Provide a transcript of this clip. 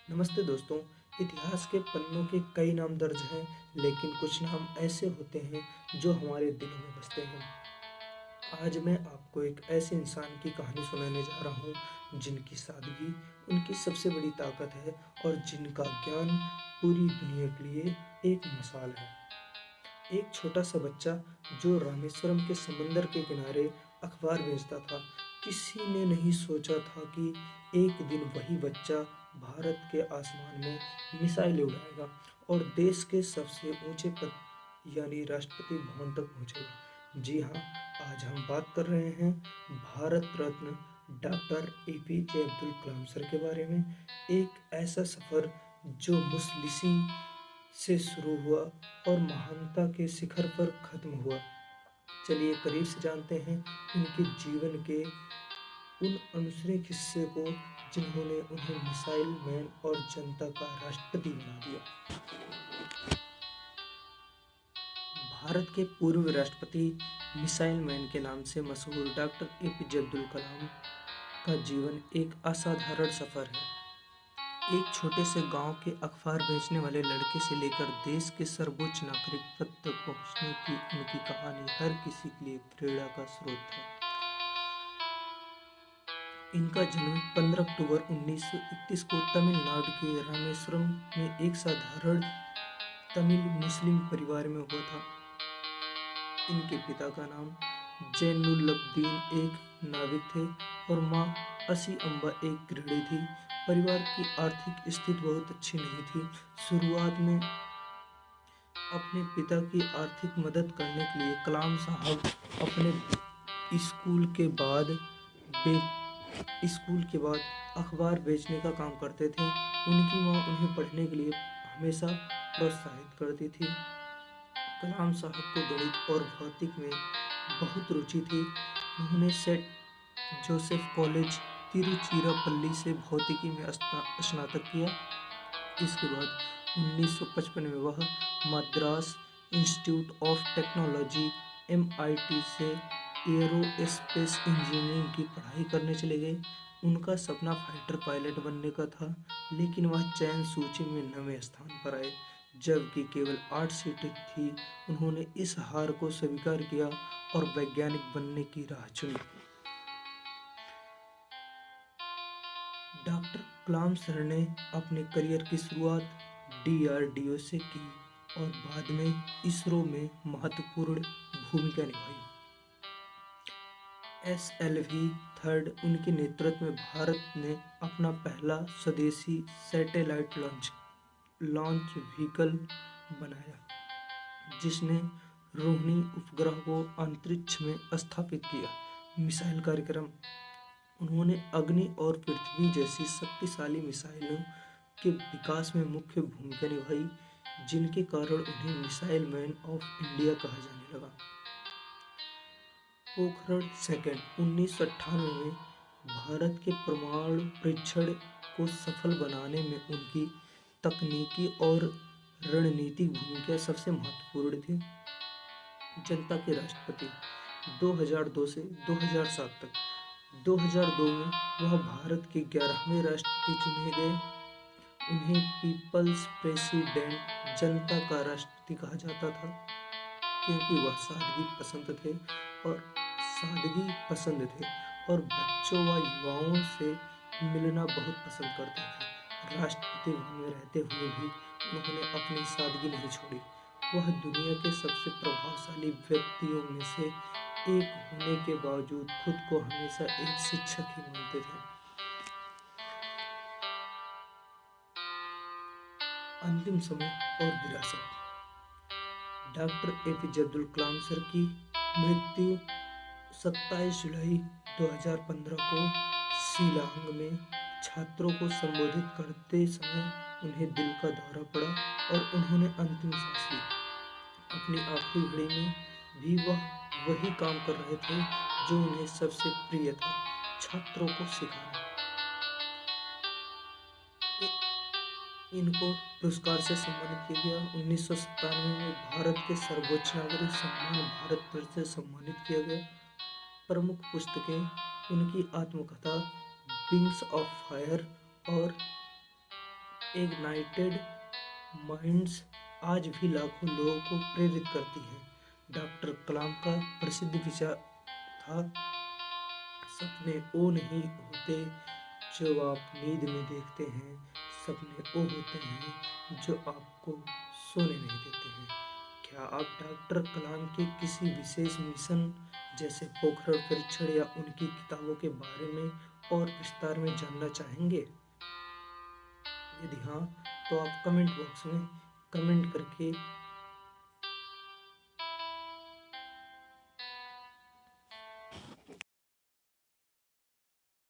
नमस्ते दोस्तों। इतिहास के पन्नों के कई नाम दर्ज हैं, लेकिन कुछ नाम ऐसे होते हैं जो हमारे दिलों में बसते हैं। आज मैं आपको एक ऐसे इंसान की कहानी सुनाने जा रहा हूँ जिनकी सादगी उनकी सबसे बड़ी ताकत है और जिनका ज्ञान पूरी दुनिया के लिए एक मिसाल है। एक छोटा सा बच्चा जो रामेश्वरम के समंदर के किनारे अखबार बेचता था। किसी ने नहीं सोचा था कि एक दिन वही बच्चा भारत के आसमान में मिसाइलें उड़ाएगा और देश के सबसे ऊंचे पद यानी राष्ट्रपति भवन तक पहुंचेगा। जी हाँ, आज हम बात कर रहे हैं Bharat Ratna doctor APJ Abdul Kalam sir के बारे में। एक ऐसा सफ़र जो मुसलिसी से शुरू हुआ और महानता के शिखर पर खत्म हुआ। चलिए करीब से जानते हैं उनके जीवन के उन अनसुने किस्से को जिन्होंने उन्हें मिसाइल मैन और जनता का राष्ट्रपति बना दिया। भारत के पूर्व राष्ट्रपति मिसाइल मैन के नाम से मशहूर डॉक्टर एपीजे अब्दुल कलाम का जीवन एक असाधारण सफर है। एक छोटे से गांव के अखबार बेचने वाले लड़के से लेकर देश के सर्वोच्च नागरिक पद तक पहुंचने की उनकी कहानी हर किसी के लिए प्रेरणा का स्रोत है। इनका जन्म 15 अक्टूबर 1931 को तमिलनाडु के रामेश्वरम में एक साधारण तमिल मुस्लिम परिवार में हुआ था। इनके पिता का नाम जैनुलब्दीन एक नाविक थे और माँ असी अम्बा एक गृहिणी थी। परिवार की आर्थिक स्थिति बहुत अच्छी नहीं थी। शुरुआत में अपने पिता की आर्थिक मदद करने के लिए कलाम साहब अपने स्कूल के बाद अखबार बेचने का काम करते थे। उनकी माँ उन्हें पढ़ने के लिए हमेशा प्रोत्साहित करती थी। कलाम साहब को गणित और भौतिक में बहुत रुचि थी। उन्होंने सेंट जोसेफ कॉलेज तिरुचिरापल्ली से भौतिकी में स्नातक किया। इसके बाद 1955 में वह Madras institute of technology MIT से एरोस्पेस इंजीनियरिंग की पढ़ाई करने चले गए। उनका सपना फाइटर पायलट बनने का था, लेकिन वह चयन सूची में 9वें स्थान पर आए, जबकि केवल 8 सीटें थी। उन्होंने इस हार को स्वीकार किया और वैज्ञानिक बनने की राह चुनी। डॉक्टर कलाम सर ने अपने करियर की शुरुआत DRDO से की और बाद में इसरो में महत्वपूर्ण भूमिका निभाई। SLV थर्ड उनके नेतृत्व में भारत ने अपना पहला स्वदेशी सैटेलाइट लॉन्च व्हीकल बनाया, जिसने रोहिणी उपग्रह को अंतरिक्ष में स्थापित किया। मिसाइल कार्यक्रम उन्होंने अग्नि और पृथ्वी जैसी शक्तिशाली मिसाइलों के विकास में मुख्य भूमिका निभाई, जिनके कारण उन्हें मिसाइल मैन ऑफ इंडिया कहा जाने लगा। पोखरण सेकंड 1998 में भारत के परमाणु परीक्षण को सफल बनाने में उनकी तकनीकी और रणनीतिक भूमिका सबसे महत्वपूर्ण थी। जनता के राष्ट्रपति 2002 से 2007 तक। 2002 में वह भारत के 11वें राष्ट्रपति चुने गए। उन्हें पीपल्स प्रेसिडेंट जनता का राष्ट्रपति कहा जाता था, क्योंकि वह सादगी पसंद थे और बच्चों व युवाओं से मिलना बहुत पसंद करते थे। राष्ट्रपति भवन में रहते हुए भी उन्होंने अपनी सादगी नहीं छोड़ी। वह दुनिया के सबसे प्रभावशाली व्यक्तियों में से एक होने के बावजूद खुद को हमेशा एक शिक्षक ही मानते थे। अंतिम समय और विरासत। Doctor APJ Abdul Kalam sir की मृत्यु 27 जुलाई 2015 को शिलांग में छात्रों को संबोधित करते समय उन्हें दिल का दौरा पड़ा और उन्होंने अंतिम सांस ली। अपनी आखिरी घड़ी में भी वह वही काम कर रहे थे जो उन्हें सबसे प्रिय था, छात्रों को सिखाना। इनको पुरस्कार से सम्मानित किया गया। 1997 में भारत के सर्वोच्च नागरिक सम्मान भारत रत्न से सम्मानित किया गया। प्रमुख पुस्तकें उनकी आत्मकथा विंग्स ऑफ फायर और इग्नाइटेड माइंड्स आज भी लाखों लोगों को प्रेरित करती है। डॉक्टर कलाम का प्रसिद्ध विचार था, सपने वो नहीं होते जो आप नींद में देखते हैं, सपने वो होते हैं जो आपको सोने नहीं देते हैं। क्या आप डॉक्टर कलाम के किसी विशेष मिशन जैसे पोखरण परीक्षण या उनकी किताबों के बारे में और विस्तार में जानना चाहेंगे? यदि हाँ, तो आप कमेंट बॉक्स में कमेंट करके